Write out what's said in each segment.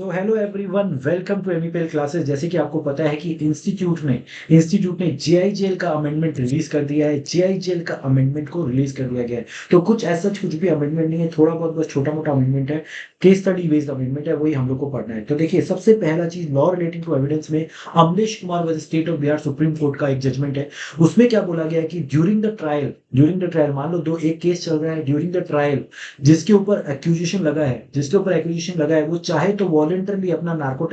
So hello everyone, welcome to MEPL classes. जैसे कि आपको पता है कि इंस्टीट्यूट ने जेआईजेएल का अमेंडमेंट रिलीज कर दिया है। जेआईजेएल का अमेंडमेंट को रिलीज कर दिया गया है। तो कुछ ऐसा कुछ भी अमेंडमेंट नहीं है, थोड़ा बहुत बस छोटा मोटा अमेंडमेंट है। केस स्टडी बेस्ड अमेंडमेंट है, वही हम लोग को पढ़ना है। तो देखिए, सबसे पहला चीज लॉ रिलेटिंग टू एविडेंस में Amlesh Kumar versus state of Bihar supreme court का एक जजमेंट है। उसमें क्या बोला गया है कि ड्यूरिंग द ट्रायल मान लो दो एक केस चल रहा है, ड्यूरिंग द ट्रायल जिसके ऊपर एक्यूजेशन लगा है वो चाहे तो वॉलेंटरली अपना नार्को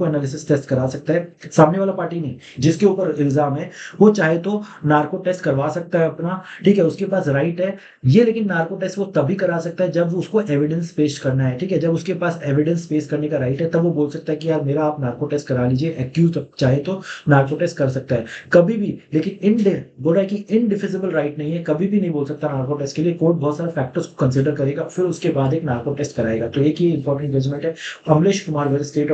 एनालिसिस टेस्ट करा सकता है। सामने वाला पार्टी नहीं, जिसके ऊपर इल्जाम है, वो चाहे तो नार्को टेस्ट करवा सकता है अपना। ठीक है, उसके पास राइट है ये। लेकिन नार्को टेस्ट वो तभी करा सकता है जब उसको एविडेंस पेश करना है। ठीक है, जब उसके पास एविडेंस पेश करने का राइट है, तब वो बोल सकता है कि यार मेरा आप नार्को टेस्ट करा लीजिए। एक्यूज चाहे तो नार्को टेस्ट कर सकता है कभी भी। लेकिन बोल रहा है कि इनडिफिजिबल राइट नहीं है, कभी भी नहीं बोल सकता नार्को टेस्ट के लिए। कोर्ट बहुत सारे फैक्टर्स को कंसिडर करेगा, फिर उसके बाद एक नार्को टेस्ट कराएगा। तो एक ही इंपॉर्टेंट जजमेंट है, Amlesh Kumar versus state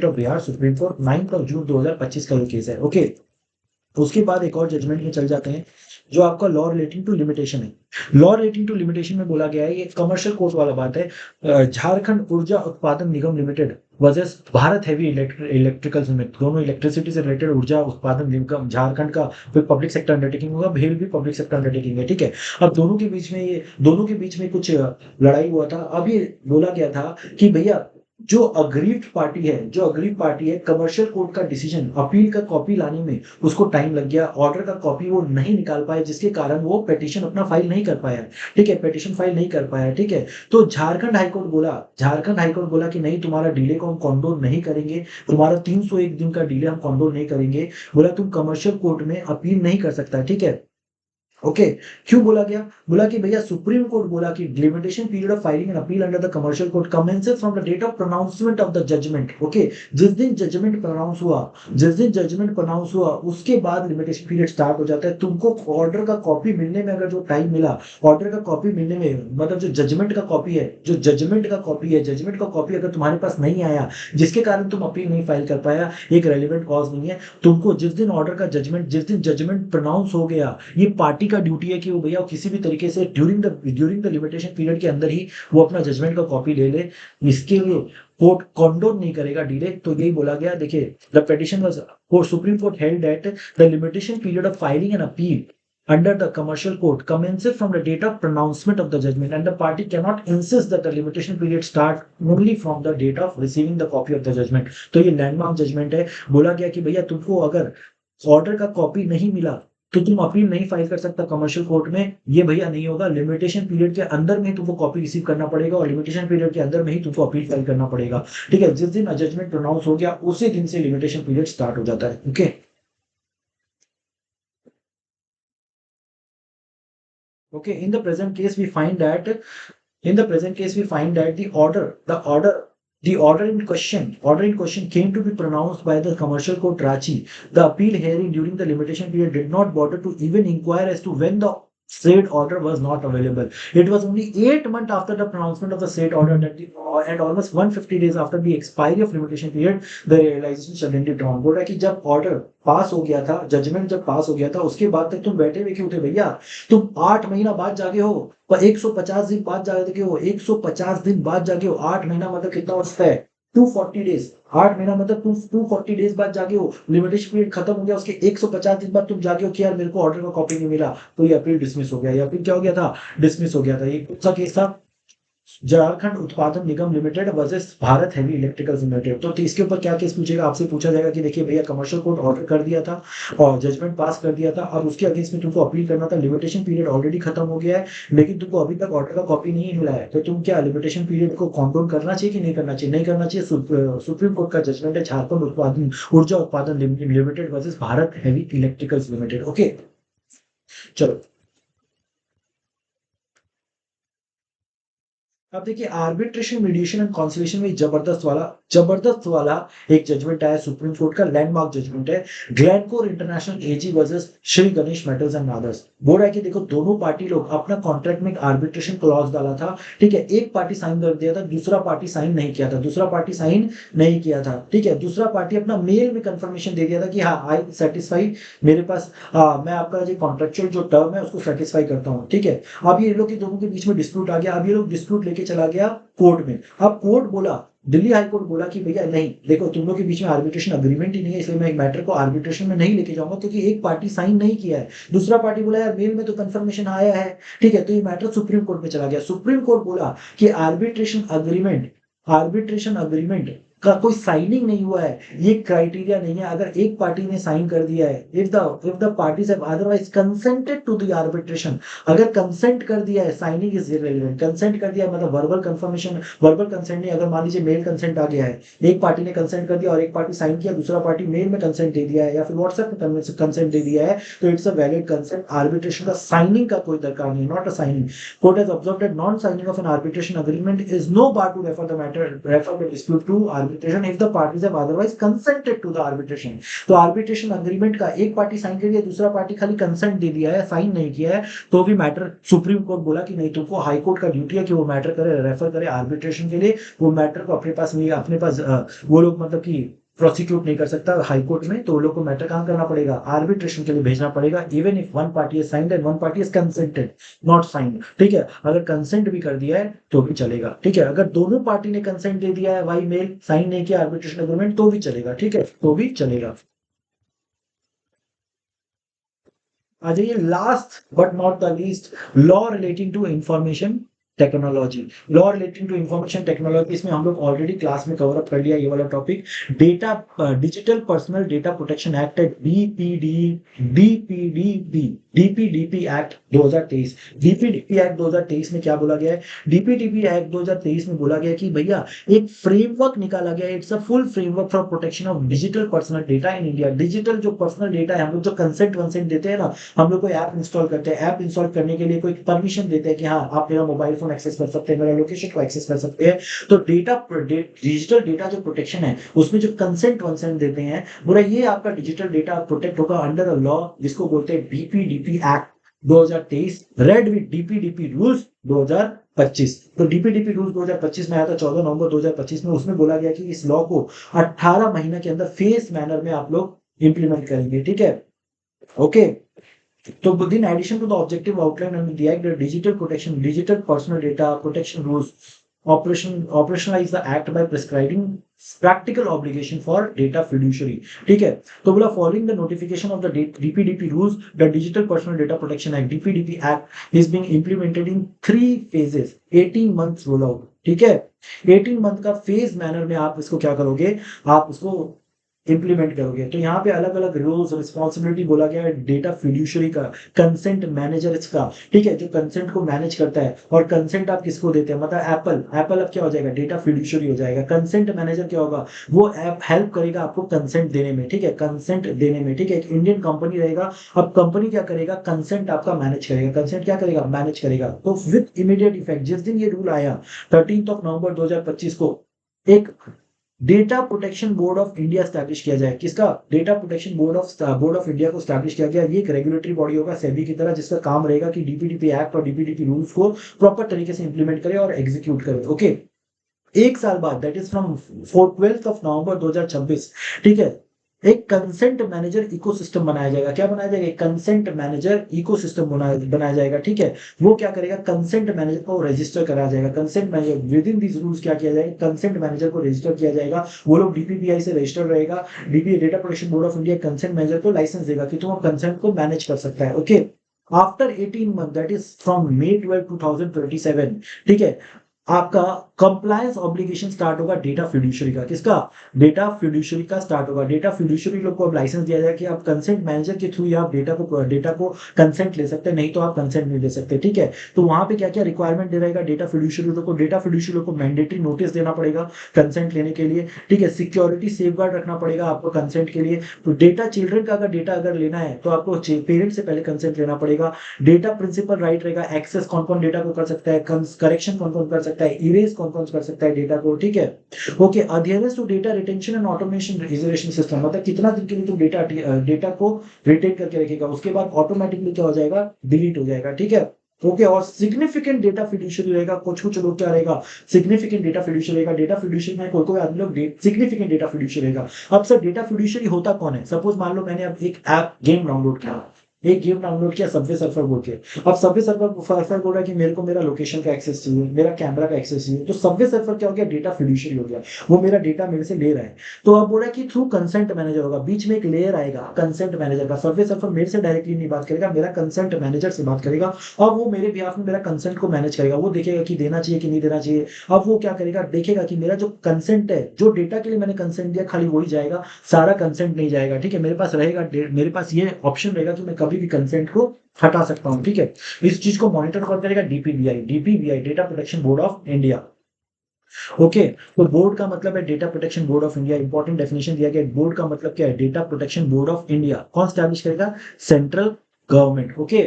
of Bihar supreme court 9 जून 2025 का ये केस है। ओके, उसके बाद एक और जजमेंट में चल जाते हैं, जो आपका लॉ रिलेटिंग टू लिमिटेशन है। लॉ रिलेटिंग टू लिमिटेशन में बोला गया है, ये कमर्शियल कोर्ट वाला बात है। Jharkhand Urja Utpadan Nigam limited versus Bharat heavy electrical limited, दोनों इलेक्ट्रिसिटी से रिलेटेड ऊर्जा उत्पादन निगम झारखंड का कोई पब्लिक सेक्टर अंडरटेकिंग होगा, भेल भी पब्लिक सेक्टर अंडरटेकिंग है। ठीक है, अब दोनों के बीच में कुछ लड़ाई हुआ था। अभी बोला गया था कि भैया जो अग्रीव पार्टी है कमर्शियल कोर्ट का डिसीजन अपील का कॉपी लाने में उसको टाइम लग गया, ऑर्डर का कॉपी वो नहीं निकाल पाए, जिसके कारण वो पिटीशन अपना फाइल नहीं कर पाया। ठीक है, पिटीशन फाइल नहीं कर पाया। ठीक है, तो झारखंड हाईकोर्ट बोला कि नहीं, तुम्हारा डिले को हम कॉन्डोन नहीं करेंगे, तुम्हारा 301 दिन का डिले हम कॉन्डोन नहीं करेंगे। बोला तुम कमर्शियल कोर्ट में अपील नहीं कर सकता। ठीक है, ओके। क्यों बोला गया? बोला कि भैया सुप्रीम कोर्ट बोला कि limitation period of filing an appeal under the commercial court commences from the date of pronouncement of the judgment. Okay, जिस दिन जजमेंट प्रोनाउंस हुआ उसके बाद लिमिटेशन पीरियड स्टार्ट हो जाता है। तुमको ऑर्डर का कॉपी मिलने में अगर जो टाइम मिला, ऑर्डर का कॉपी मिलने में मतलब जो जजमेंट का कॉपी अगर तुम्हारे पास नहीं आया, जिसके कारण तुम अपील नहीं फाइल कर पाया, एक रेलिवेंट कॉज नहीं है। तुमको जिस दिन जजमेंट प्रोनाउंस हो गया, ये पार्टी का ड्यूटी है कि वो भैया किसी भी तरीके से ड्यूरिंग द लिमिटेशन पीरियड के अंदर ही वो अपना जजमेंट का कॉपी ले ले। इसके लिए कोर्ट कॉन्डोन नहीं करेगा डिले। तो यही बोला गया। देखिए, the petition was court supreme court held that the limitation period of filing an appeal under the commercial court commences from the date of pronouncement of the judgment, and the party cannot insist that the limitation period start only from the date of receiving the copy of the judgment। तो ये landmark judgement है। बोला गया कि भैया तुमको अगर order का कॉपी नहीं मिला तो तुम अपील नहीं फाइल कर सकता कमर्शियल कोर्ट में। ये भैया नहीं होगा, लिमिटेशन पीरियड के अंदर में ही तुमको कॉपी रिसीव करना पड़ेगा, और लिमिटेशन पीरियड के अंदर में ही तुमको अपील फाइल करना पड़ेगा। ठीक है, जिस दिन जजमेंट प्रोनाउंस हो गया उसी दिन से लिमिटेशन पीरियड स्टार्ट हो जाता है। Okay, okay, in the present case we find that the order in question came to be pronounced by the commercial court Ranchi. The appeal hearing during the limitation period did not bother to even inquire as to when the said order was not available. It was only 8 months after the pronouncement of the said order and almost 150 days after the expiry of limitation period, the realization suddenly dawned। बोल रहा है कि जब order pass हो गया था, judgement जब पास हो गया था, उसके बाद तक तुम बैठे हुए क्यों थे भैया? तुम 8 महीना बाद जागे हो, पर 150 दिन बाद जागे हो। 150 दिन बाद जागे हो। 8 महीना मतलब कितना होता है? 240 डेज। 8 महीना मतलब तुम 240 डेज बाद जागे हो। लिमिटेशन पीरियड खत्म हो गया, उसके 150 दिन बाद तुम जागे हो कि यार मेरे को ऑर्डर का कॉपी नहीं मिला, तो ये अपील डिसमिस हो गया। ये अपील क्या हो गया था? डिसमिस हो गया था। ये कौन सा केस था? Jharkhand Utpadan Nigam limited versus Bharat heavy electricals limited. तो इसके ऊपर क्या केस पूछेगा? आपसे पूछा जाएगा कि देखिए भैया, कमर्शियल कोर्ट ऑर्डर कर दिया था और जजमेंट पास कर दिया था, और उसके अगेंस्ट में तुमको अपील करना था। लिमिटेशन पीरियड ऑलरेडी खत्म हो गया है, लेकिन तुमको अभी तक ऑर्डर का कॉपी नहीं मिला है, तो तुम क्या लिमिटेशन पीरियड को कॉन्डोन करना चाहिए कि नहीं करना चाहिए? नहीं करना चाहिए। सुप्रीम कोर्ट का जजमेंट है, झारखंड ऊर्जा उत्पादन limited versus Bharat heavy electricals limited. Okay, चलो अब देखिए, आर्बिट्रेशन मीडिएशन एंड कॉन्सिलेशन में जबरदस्त वाला एक जजमेंट आया सुप्रीम कोर्ट का। लैंडमार्क जजमेंट है, Glencore international AG versus Shri Ganesh metals and others. बोल रहा है कि देखो, दोनों पार्टी लोग अपना कॉन्ट्रैक्ट में एक आर्बिट्रेशन क्लॉज डाला था। ठीक है, एक पार्टी साइन कर दिया था, दूसरा पार्टी साइन नहीं किया था। ठीक है, दूसरा पार्टी अपना मेल में कंफर्मेशन दे दिया था कि हाँ, आई सेटिस्फाई, मेरे पास मैं आपका जो कॉन्ट्रेक्चुअल जो टर्म है उसको सेटिस्फाई करता हूँ। ठीक है, अब ये लोग के दोनों के बीच में डिस्प्यूट आ गया। अब ये लोग डिस्प्यूट लेके लेके चला गया कोर्ट में। अब कोर्ट बोला, दिल्ली हाई कोर्ट बोला कि भैया नहीं, देखो तुम लोग के बीच में आर्बिट्रेशन अग्रीमेंट ही नहीं है, इसलिए मैं एक मैटर को आर्बिट्रेशन में नहीं लेके जाऊंगा, क्योंकि एक पार्टी साइन नहीं किया है, दूसरा पार्टी बोला यार मेल में तो कंफर्मेशन आया है, ठीक है। तो ये मैटर सुप्रीम कोर्ट में चला गया। सुप्रीम कोर्ट बोला कि आर्बिट्रेशन अग्रीमेंट का कोई साइनिंग नहीं हुआ है, ये क्राइटेरिया नहीं है। अगर एक पार्टी ने साइन कर दिया है, if the parties have otherwise consented to the arbitration, अगर कंसेंट कर दिया है, साइनिंग इज इररिलेवेंट। कंसेंट कर दिया है मतलब वर्बल कंफर्मेशन, वर्बल कंसेंट नहीं। अगर मान लीजिए मेल कंसेंट आ गया है, एक पार्टी ने कंसेंट कर दिया और एक पार्टी साइन किया, दूसरा पार्टी मेल में कंसेंट दे दिया है या फिर व्हाट्सएप में कंसेंट दे दिया है, तो it's a valid consent. Arbitration का साइनिंग का कोई दरकार नहीं, not a signing. Court has observed that non signing of an arbitration agreement is no bar to refer the dispute to arbitration if the parties have otherwise consented to the arbitration. तो arbitration agreement का एक party sign कर दिया, दूसरा party खाली consent दे दिया है, sign नहीं किया है, तो भी मैटर सुप्रीम कोर्ट बोला कि नहीं, तुमको हाई कोर्ट का ड्यूटी है कि वो मैटर करे, रेफर करे आर्बिट्रेशन के लिए। वो मैटर को अपने पास नहीं, अपने पास वो लोग मतलब कि प्रोसिक्यूट नहीं कर सकता हाई कोर्ट में, तो वो लोग को मैटर काम करना पड़ेगा, आर्बिट्रेशन के लिए भेजना पड़ेगा, even if one party is signed and one party is consented, not signed, ठीक है। अगर कंसेंट भी कर दिया है तो भी चलेगा, ठीक है। अगर दोनों पार्टी ने कंसेंट दे दिया है, वाई मेल साइन नहीं किया आर्बिट्रेशन एग्रीमेंट, तो भी चलेगा, ठीक है, तो भी चलेगा। आ जाइए last but not the least, law relating to information technology. Law relating to information technology, इसमें हम लोग ऑलरेडी क्लास में कवर अप कर लिया ये वाला topic. Data digital personal data protection act है, डीपीडीपी एक्ट 2023। डीपीडीपी एक्ट 2023 में क्या बोला गया है? डीपीडीपी एक्ट 2023 में बोला गया कि भैया एक फ्रेमवर्क निकाला गया है, it's a full framework for protection of digital personal data in India. Digital जो पर्सनल डेटा है, हम लोग जो कंसेंट वंसेंट देते हैं ना, हम लोग कोई ऐप इंस्टॉल करते हैं, ऐप इंस्टॉल करने के लिए कोई परमिशन देते हैं कि हाँ आप मेरा मोबाइल फोन एक्सेस कर सकते हैं, मेरा लोकेशन को एक्सेस कर सकते हैं। तो डिजिटल डेटा जो प्रोटेक्शन है, उसमें जो कंसेंट वंसेंट देते हैं, बोला ये आपका डिजिटल डेटा प्रोटेक्ट होगा अंडर अ लॉ जिसको बोलते हैं DPDP act 2023, read with DPDP rules 2025। तो डीपीडीपी रूल्स 2025 में आया था 14 नवंबर 2025 में। उसमें बोला गया कि इस लॉ को 18 महीने के अंदर फेस मैनर में आप लोग इंप्लीमेंट करेंगे, ठीक है, okay. So, but in addition to the objective outline under the Act, the digital personal data protection rules operationalize the act by prescribing practical obligation for data fiduciary. ठीक है, तो बोला following the notification of the DPDP rules, the Digital Personal Data Protection Act (DPDP Act) is being implemented in 3 phases, 18 months rollout. ठीक है, 18 month का phase manner में आप इसको क्या करोगे, आप उसको इंप्लीमेंट करोगे। तो यहाँ पे अलग अलग रूल्स रिस्पॉन्सिबिलिटी बोला गया है डेटा फिड्यूशरी का, कंसेंट मैनेजर इसका, ठीक है, जो कंसेंट को मैनेज करता है। और कंसेंट आप किसको देते हैं, मतलब एप्पल अब क्या हो जाएगा, डेटा फिड्यूशरी हो जाएगा। कंसेंट मैनेजर क्या होगा, वो ऐप हेल्प करेगा आपको कंसेंट देने में, ठीक है, कंसेंट देने में, ठीक है। एक इंडियन कंपनी रहेगा, अब कंपनी क्या करेगा, कंसेंट आपका मैनेज करेगा, कंसेंट क्या करेगा, मैनेज करेगा। तो विद इमीडिएट इफेक्ट जिस दिन ये रूल आया 13 नवंबर 2025 को, एक data protection board of India establish किया जाए। किसका, data protection board of India को स्टैब्लिश किया गया। ये एक रेगुलेटरी बॉडी होगा सेबी की तरह, जिसका काम रहेगा कि डीपीडीपी एक्ट और डीपीडीपी रूल्स को प्रॉपर तरीके से इंप्लीमेंट करे और एग्जीक्यूट करे, ओके। एक साल बाद, दैट इज फ्रॉम 12 नवंबर 2026, ठीक है, एक कंसेंट मैनेजर इकोसिस्टम बनाया जाएगा। क्या बनाया जाएगा, एक कंसेंट मैनेजर इकोसिस्टम बनाया जाएगा, ठीक है। वो क्या करेगा, कंसेंट मैनेजर को रजिस्टर कराया जाएगा। Consent manager with in this rules क्या किया जाएगा, कंसेंट मैनेजर को रजिस्टर किया जाएगा। वो लोग डीपीपीआई से रजिस्टर रहेगा। DP data protection board of India consent manager को लाइसेंस देगा कि तुम कंसेंट को मैनेज कर सकता है, okay. After 18 month, that is from May 12, 2027, ठीक है, आपका कंप्लायंस ऑब्लिगेशन स्टार्ट होगा डेटा फिड्यूशरी का। किसका, डेटा फिड्यूशरी का स्टार्ट होगा। डेटा फिड्यूशरी लोग को अब लाइसेंस दिया जाए कि आप कंसेंट मैनेजर के थ्रू आप डेटा को कंसेंट ले सकते हैं, नहीं तो आप कंसेंट नहीं ले सकते, ठीक है। तो वहां पे क्या क्या रिक्वायरमेंट दे रहेगा डेटा फिड्यूशरी लोग को, डेटा फिड्यूशरी लोग को मैंडेटरी नोटिस देना पड़ेगा कंसेंट लेने के लिए, ठीक है। सिक्योरिटी सेफगार्ड रखना पड़ेगा आपको कंसेंट के लिए। तो डेटा चिल्ड्रन का अगर लेना है तो आपको पेरेंट से पहले कंसेंट लेना पड़ेगा। डेटा प्रिंसिपल राइट रहेगा, एक्सेस कौन कौन डेटा को कर सकता है, करेक्शन कौन कौन कर सकता है, इरेज कौन कौन कर सकता है डेटा को, ठीक है, okay. Adherence to data retention and automation reservation system, मतलब कितना दिन के लिए तुम डेटा को रिटेन करके रखेगा, उसके बाद ऑटोमेटिकली क्या हो जाएगा, डिलीट हो जाएगा, ठीक है, ओके। और सिग्निफिकेंट डेटा फिड्यूशरी रहेगा। कुछ लोग क्या रहेगा, सिग्निफिकेंट डेटा फिड्यूशरी रहेगा। डेटा फिड्यूशरी में कोई आदमी लोग सिग्निफिकेंट डेटा फिड्यूशरी रहेगा। अब सर डेटा फिड्यूशरी होता कौन है, सपोज मान लो मैंने अब एक ऐप गेम डाउनलोड किया, एक गेम डाउनलोड किया सबवे सर्फर बोल के। अब सबवे सर्फर बोल रहा है कि मेरे को मेरा लोकेशन का एक्सेस चाहिए, मेरा कैमरा का एक्सेस चाहिए, तो सबवे सर्फर क्या हो गया, डेटा फिड्यूशियरी हो गया, वो मेरा डेटा मेरे से ले रहा है। तो अब बोल रहा है कि थ्रू कंसेंट मैनेजर होगा, बीच में एक लेयर आएगा कंसेंट मैनेजर का। सबवे सर्फर मेरे से डायरेक्टली नहीं बात करेगा, मेरा कंसेंट मैनेजर से बात करेगा, और वो मेरे बिहाफ में मेरा कंसेंट को मैनेज करेगा। वो देखेगा कि देना चाहिए कि नहीं देना चाहिए। अब वो क्या करेगा, देखेगा कि मेरा जो कंसेंट है, जो डेटा के लिए मैंने कंसेंट दिया, खाली वही जाएगा, सारा कंसेंट नहीं जाएगा। ठीक है, मेरे पास रहेगा, मेरे पास ये ऑप्शन रहेगा कि मैं कभी भी कंसेंट को हटा सकता हूँ। ठीक है, इस चीज को मॉनिटर कौन करेगा, DPBI, DPBI data protection board of India. Okay, तो बोर्ड का मतलब है data protection board of India. Important definition दिया गया, बोर्ड का मतलब क्या है, data protection board of India. कौन स्टैब्लिश करेगा, सेंट्रल गवर्नमेंट। ओके,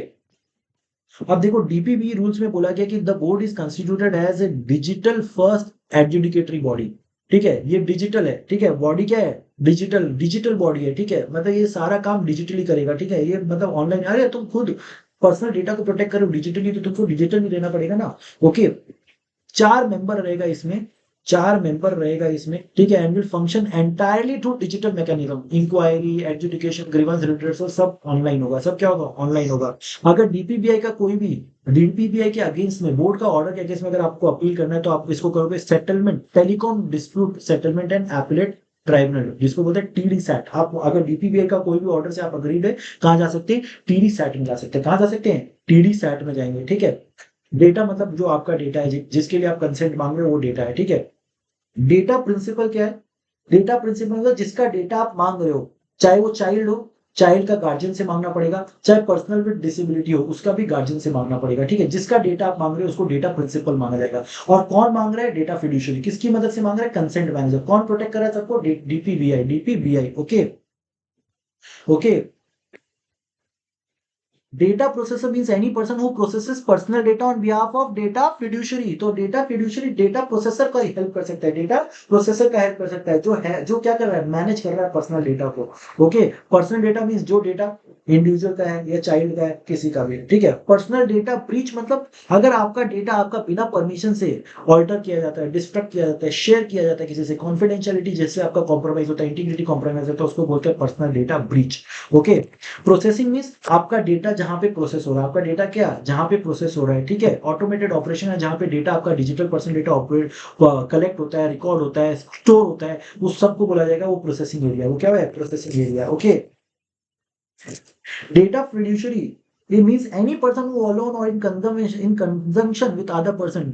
अब देखो डीपीबी रूल्स में बोला गया कि the board is constituted as a digital first adjudicatory body. ठीक है, ये डिजिटल है। ठीक है, बॉडी क्या है, डिजिटल, डिजिटल बॉडी है। ठीक है, मतलब ये सारा काम डिजिटली करेगा। ठीक है, ये मतलब ऑनलाइन, अरे तुम खुद पर्सनल डेटा को प्रोटेक्ट करो डिजिटली, तो तुमको डिजिटल ही देना पड़ेगा ना। ओके, 4 मेंबर रहेगा इसमें, 4 मेंबर रहेगा इसमें। ठीक है, and will function entirely through digital mechanism, inquiry, adjudication, grievance redressal सब ऑनलाइन होगा। सब क्या होगा, ऑनलाइन होगा। अगर डीपीबीआई का कोई भी, डीपीबीआई के अगेंस्ट में, बोर्ड का ऑर्डर के अगेंस्ट में अगर आपको अपील करना है, तो आप इसको करोगे settlement, telecom dispute settlement and appellate tribunal, जिसको बोलते हैं टीडी सैट। आप अगर डीपीबीआई का कोई भी ऑर्डर से आप अग्रीड है, कहाँ जा सकते हैं, टीडी सैट में जा सकते हैं। कहाँ जा सकते हैं, टीडी सैट में जाएंगे। ठीक है, डेटा मतलब जो आपका डेटा है, जिसके लिए आप कंसेंट मांग रहे हो, वो डेटा है। ठीक है, डेटा प्रिंसिपल क्या है, डेटा प्रिंसिपल मतलब जिसका डेटा आप मांग रहे हो, चाहे वो चाइल्ड हो, चाइल्ड का गार्जियन से मांगना पड़ेगा, चाहे पर्सनल विद डिसेबिलिटी हो, उसका भी गार्जियन से मांगना पड़ेगा। ठीक है, जिसका डेटा आप मांग रहे हो उसको डेटा प्रिंसिपल मांगा जाएगा। और कौन मांग रहा है, डेटा फिड्यूशियरी, किसकी मदद से मांग रहा है, कंसेंट मैनेजर। कौन प्रोटेक्ट कर रहा है सबको, DPBI, DPBI. Okay, okay, data processor means any person who processes personal data on behalf of data fiduciary. तो डेटा फिड्यूशियरी डेटा प्रोसेसर का हेल्प कर सकता है, डेटा प्रोसेसर का हेल्प कर सकता है, जो क्या कर रहा है, मैनेज कर रहा है पर्सनल डेटा को। ओके, पर्सनल डेटा मींस जो डेटा इंडिविजुअल का है या चाइल्ड का है, किसी का भी। ठीक है, पर्सनल डेटा ब्रीच मतलब अगर आपका डेटा आपका बिना परमिशन से ऑल्टर किया जाता है, डिस्ट्रक्ट किया जाता है, शेयर किया जाता है किसी से, कॉन्फिडेंशियलिटी जैसे आपका कॉम्प्रोमाइज होता है, इंटीग्रिटी कॉम्प्रोमाइज होता है, उसको बोलते हैं personal data breach. Okay, processing means आपका डेटा जहां पे प्रोसेस हो रहा है, आपका डेटा क्या जहां पे प्रोसेस हो रहा है। ठीक है, ऑटोमेटेड ऑपरेशन है, जहां पे डेटा आपका digital person data operate collect होता है, रिकॉर्ड होता है, स्टोर होता है, उस सबको बोला जाएगा वो प्रोसेसिंग एरिया। वो क्या है, processing area. Okay, data fiduciary it means any person who alone or in conjunction with other person।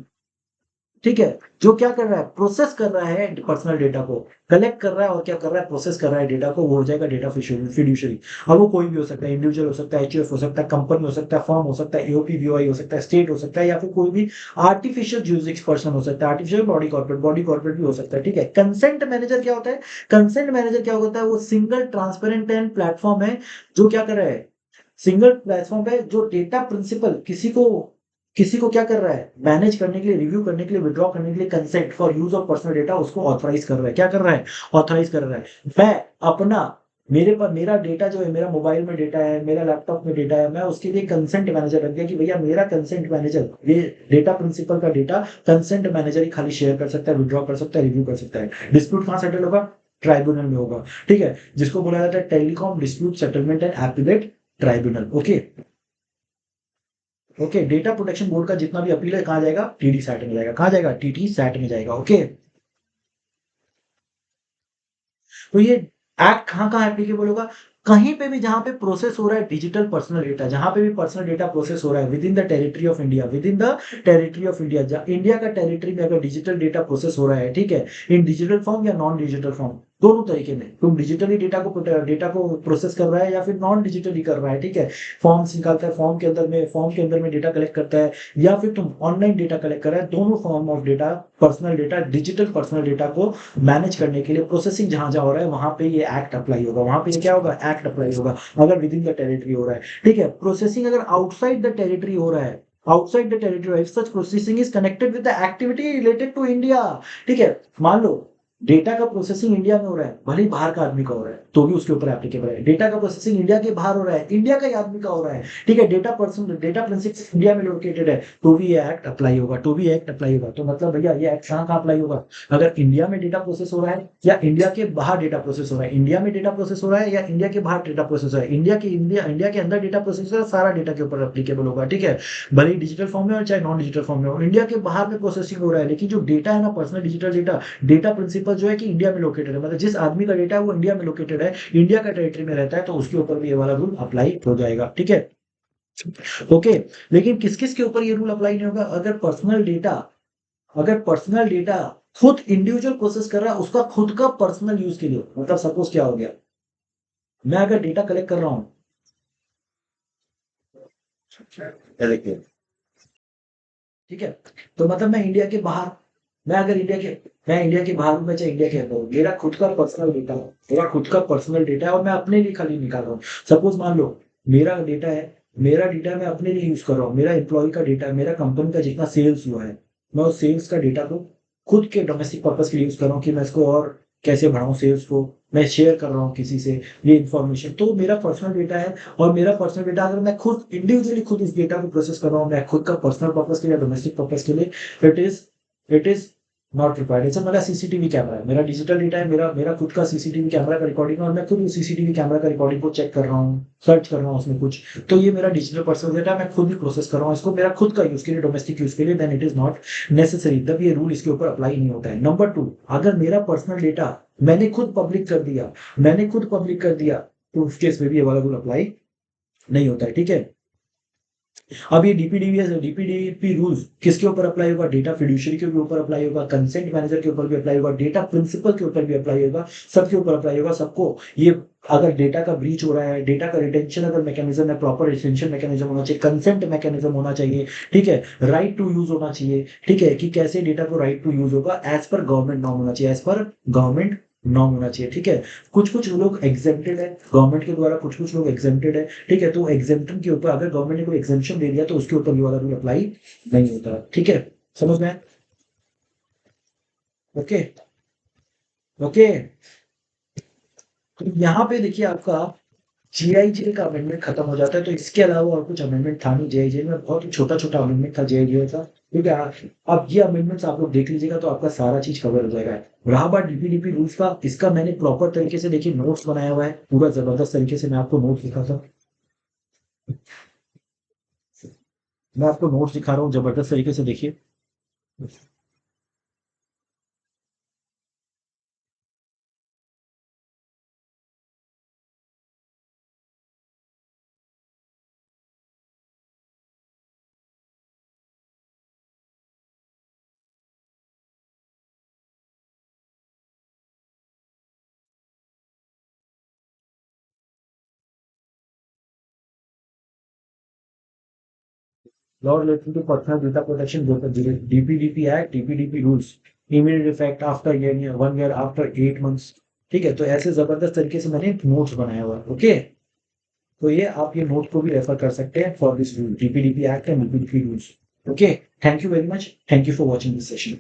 ठीक है, जो क्या कर रहा है, प्रोसेस कर रहा है पर्सनल डेटा को, कलेक्ट कर रहा है और क्या कर रहा है, प्रोसेस कर रहा है डेटा को, वो हो जाएगा डेटा फिड्यूशियरी। अब वो कोई भी हो सकता है, इंडिविजुअल हो सकता है, एचयूएफ हो सकता है, कंपनी हो सकता है, फर्म हो सकता है, एओपी बीओआई हो सकता है, स्टेट हो सकता है, या फिर कोई भी आर्टिफिशियल ज्यूरिस्डिक्शन पर्सन हो सकता है, आर्टिफिशियल बॉडी कॉर्पोरेट भी हो सकता है। ठीक है, कंसेंट मैनेजर क्या होता है, कंसेंट मैनेजर क्या होता है, वो सिंगल ट्रांसपेरेंट एंड प्लेटफॉर्म है, जो क्या कर रहा है, सिंगल प्लेटफॉर्म पे जो डेटा प्रिंसिपल किसी को क्या कर रहा है, मैनेज करने के लिए, रिव्यू करने के लिए, विड्रॉ करने के लिए, consent for use of personal data, उसको ऑथराइज कर रहा है। क्या कर रहा है, ऑथराइज कर रहा है। मैं अपना, मेरे पर मेरा डेटा जो है, मेरा मोबाइल में डेटा है, मेरा लैपटॉप में डेटा है, मैं उसके लिए कंसेंट मैनेजर रख दिया कि भैया मेरा कंसेंट मैनेजर, ये डेटा प्रिंसिपल का डेटा कंसेंट मैनेजर ही खाली शेयर कर सकता है, विड्रॉ कर सकता है, रिव्यू कर सकता है। डिस्प्यूट कहाँ सेटल होगा, ट्राइब्यूनल में होगा। ठीक है, जिसको बोला जाता है telecom dispute settlement and appellate tribunal. Okay, okay, data protection board का जितना भी अपील है कहाँ जाएगा, टीडी सैट में जाएगा। कहाँ जाएगा, टीटी सैट में जाएगा। ओके, तो ये एक्ट कहाँ कहाँ एप्लीकेबल होगा, कहीं पे भी जहां पे प्रोसेस हो रहा है डिजिटल पर्सनल डेटा, जहां पे भी पर्सनल डेटा प्रोसेस हो रहा है with in the territory of India, with in the territory of India, India का टेरिटरी में अगर डिजिटल डेटा प्रोसेस हो रहा है, ठीक है, इन डिजिटल फॉर्म या नॉन डिजिटल फॉर्म, दोनों तरीके में, तुम डिजिटली डेटा को प्रोसेस कर रहा है या फिर नॉन डिजिटली कर रहा है। ठीक है, फॉर्म्स निकालता है, फॉर्म के अंदर में डेटा कलेक्ट करता है, या फिर तुम ऑनलाइन डेटा कलेक्ट कर रहा है, दोनों form of data, personal data, digital personal data को मैनेज करने के लिए प्रोसेसिंग जहां जहां हो रहा है, वहां पे ये एक्ट अप्लाई होगा, वहां पे क्या होगा, एक्ट अप्लाई होगा, अगर विद इन द टेरिटरी हो रहा है। ठीक है, प्रोसेसिंग अगर आउटसाइड द टेरिटरी हो रहा है, outside the territory, such processing is connected with the activity related to India. ठीक है, मान लो डेटा का प्रोसेसिंग इंडिया में हो रहा है, भले ही बाहर का आदमी का हो रहा है तो भी उसके ऊपर एप्लीकेबल है। डेटा का प्रोसेसिंग इंडिया के बाहर हो रहा है, इंडिया का ही आदमी का हो रहा है, ठीक है, डेटा प्रिंसिपल इंडिया में लोकेटेड है, तो भी ये एक्ट अप्लाई होगा, तो भी एक्ट अप्लाई होगा। तो मतलब भैया ये एक्ट कहाँ अप्लाई होगा? अगर इंडिया में डेटा प्रोसेस हो रहा है या इंडिया के बाहर डेटा प्रोसेस हो रहा है, इंडिया में डेटा प्रोसेस हो रहा है या इंडिया के बाहर डेटा प्रोसेस हो रहा है, इंडिया के अंदर डेटा प्रोसेस हो रहा है, सारा डेटा के ऊपर एप्लीकेबल होगा, ठीक है, भले ही डिजिटल फॉर्म में हो चाहे नॉन डिजिटल फॉर्म में हो। इंडिया के बाहर में प्रोसेसिंग हो रहा है, लेकिन जो डेटा है ना, personal digital data, data principal जो है कि इंडिया में लोकेटेड है, मतलब जिस आदमी का डेटा है वो इंडिया में लोकेटेड है, इंडिया का टेरिटरी में रहता है, तो उसके ऊपर भी ये वाला रूल अप्लाई हो जाएगा, ठीक है। ओके, लेकिन किस किस के ऊपर ये रूल अप्लाई नहीं होगा? अगर पर्सनल डेटा खुद इंडिविजुअल प्रोसेस कर रहा है, उसका खुद का पर्सनल यूज के लिए, मतलब सपोज क्या हो गया, मैं अगर डेटा कलेक्ट कर रहा हूँ, ठीक है, तो मतलब मैं इंडिया के बाहर हूँ, मैं चाहे इंडिया के अंदर हूँ, मेरा खुद का पर्सनल डेटा है, और मैं अपने लिए खाली निकाल रहा हूँ। सपोज मान लो मेरा डेटा मैं अपने लिए यूज कर रहा हूँ, मेरा एम्प्लॉय का डेटा है, मेरा कंपनी का जितना सेल्स हुआ है, मैं उस सेल्स का डेटा को खुद के डोमेस्टिक पर्पज के लिए यूज कर रहा हूँ कि मैं इसको और कैसे बढ़ाऊं, सेल्स को मैं शेयर कर रहा हूँ किसी से ये इन्फॉर्मेशन, तो मेरा पर्सनल डेटा है। और मेरा पर्सनल डेटा अगर मैं खुद इंडिविजुअली खुद इस डेटा को प्रोसेस कर रहा हूँ, मैं खुद का पर्सनल पर्पज के लिए, डोमेस्टिक पर्पज के लिए, इट इज नॉट रिक्वायर्ड। जैसे मेरा सीसीटीवी कैमरा है, मेरा डिजिटल डेटा है, मेरा मेरा खुद का सीसीटीवी कैमरा का रिकॉर्डिंग है, और मैं खुद उस सीसीटीवी कैमरा का रिकॉर्डिंग को चेक कर रहा हूँ, सर्च कर रहा हूँ उसमें कुछ, तो ये मेरा डिजिटल पर्सनल डेटा, मैं खुद ही प्रोसेस कर रहा हूँ इसको, मेरा खुद का यूज के लिए, डोमेस्टिक यूज के लिए, then it is not necessary, तब ये रूल इसके ऊपर अप्लाई नहीं होता है। नंबर 2, अगर मेरा पर्सनल डेटा मैंने खुद पब्लिक कर दिया, तो उस केस में भी ये वाला रूल अप्लाई नहीं होता है, ठीक है। अब ये डीपीडीपी रूल्स किसके ऊपर अप्लाई होगा? डेटा फिड्यूशियरी के भी ऊपर अप्लाई होगा, कंसेंट मैनेजर के ऊपर भी अप्लाई होगा, डेटा प्रिंसिपल के ऊपर भी अप्लाई होगा, सबके ऊपर अप्लाई होगा, सबको ये, अगर डेटा का ब्रीच हो रहा है, डेटा का रिटेंशन अगर मैकेनिज्म है, प्रॉपर रिटेंशन मैकेनिज्म होना चाहिए, कंसेंट मैकेनिज्म होना चाहिए, ठीक है, राइट टू यूज होना चाहिए, ठीक है, कि कैसे डेटा को राइट टू यूज होगा, एज पर गवर्नमेंट नॉर्म होना चाहिए, एज पर गवर्नमेंट नॉर्म होना चाहिए, ठीक है। कुछ कुछ लोग एग्जेम्प्टेड है गवर्नमेंट के द्वारा, कुछ कुछ लोग एग्जेम्प्टेड है, ठीक है, तो एग्जेम्पशन के ऊपर अगर गवर्नमेंट ने कोई एग्जेम्पशन दे दिया तो उसके ऊपर ये वाला रूल अप्लाई नहीं होता, ठीक है, समझ में? ओके, ओके, तो यहाँ पे देखिए आपका जीआईजे का अमेंडमेंट खत्म हो जाता है, तो इसके अलावा और कुछ अमेंडमेंट था नहीं जीआईजे में, बहुत ही छोटा छोटा अमेंडमेंट था जीआईजे का, ठीक है। अब ये अमेंडमेंट्स आप लोग देख लीजिएगा तो आपका सारा चीज कवर हो जाएगा। रहा बात डीपीडीपी रूल्स का, इसका मैंने प्रॉपर तरीके से देखिए नोट्स बनाया हुआ है, पूरा जबरदस्त तरीके से मैं आपको नोट्स लिखा था, मैं आपको नोट्स दिखा रहा हूँ जबरदस्त तरीके से, देखिए। Law related to personal data protection, DPDP act, DPDP rules, immediate effect after year, 1 year, after 8 months, ठीक है, तो ऐसे जबरदस्त तरीके से मैंने नोट्स बनाया हुआ है, ओके। तो ये आप ये नोट को भी रेफर कर सकते हैं for this rule, DPDP act and DPDP rules, okay. Thank you very much, thank you for watching this session.